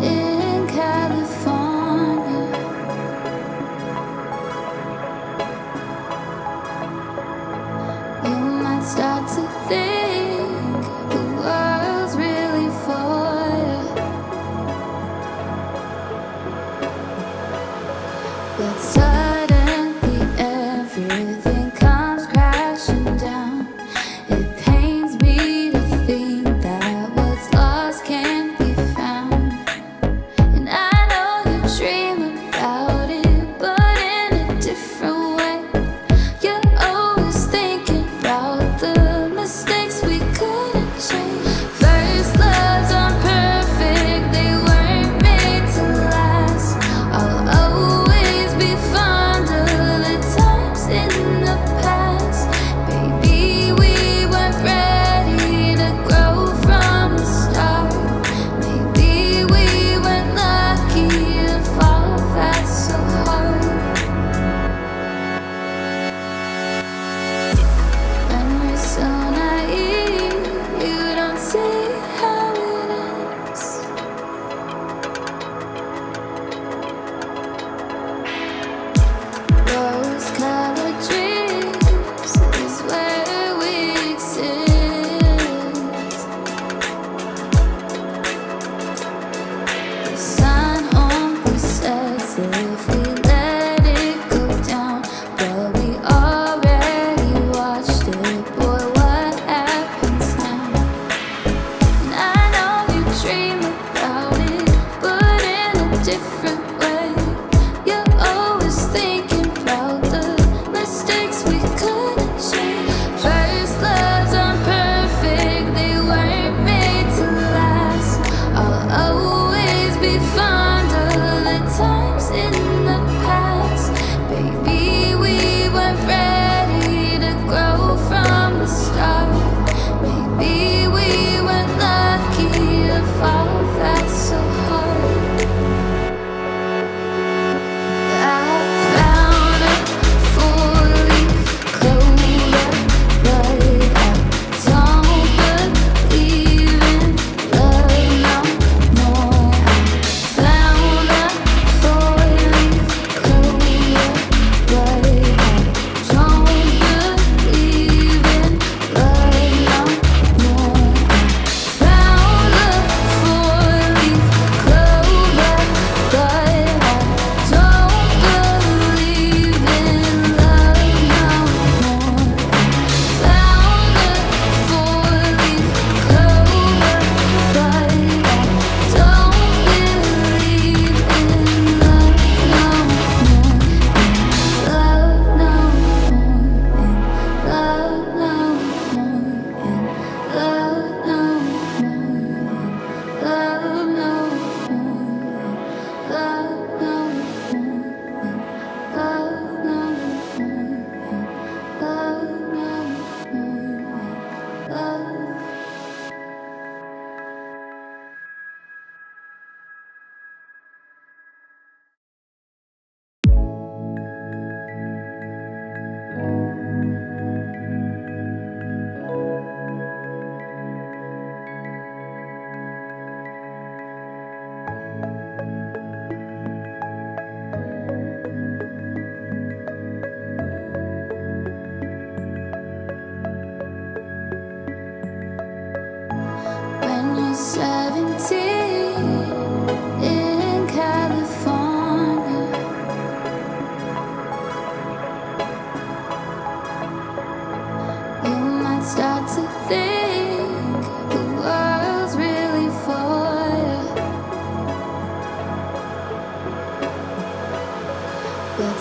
in California, you might start to think the world's really for you, but suddenly everything comes crashing down. It pains me to think that what's lost can't be found. And I know you dream about it, but in a different way. You're always thinking about the mistakes we couldn't change. First loves aren't perfect, they weren't made to last. I'll always be fond of the times in the past. Baby, we weren't ready to grow from the start. Maybe we weren't lucky to fall fast so hard. When we're so naive, you don't see how it ends. Rose-colored dreams is where we exist. The sun only sets if we let it go down, but we already watched it. Boy, what happens now? And I know you dream about it, but in a different way. You're always thinking about the mistakes we couldn't change. First loves aren't perfect, they weren't made to last. I'll always be fond of the times in the past. Baby, we weren't ready to grow from the start. Maybe we weren't lucky to fall fast so hard. I found a four-leaf clover, but I don't believe in love no more. I found a four-leaf clover, but I don't believe in love no more. I found a four-leaf clover, but I don't believe in love no more. Found a four-leaf clover, but I don't believe in love no more. Love no more. Love no more. Love no more. Love no more. Love no more. Love no more. Love no more. Love. When you're 17 in California, you might start to think the world's really for you, but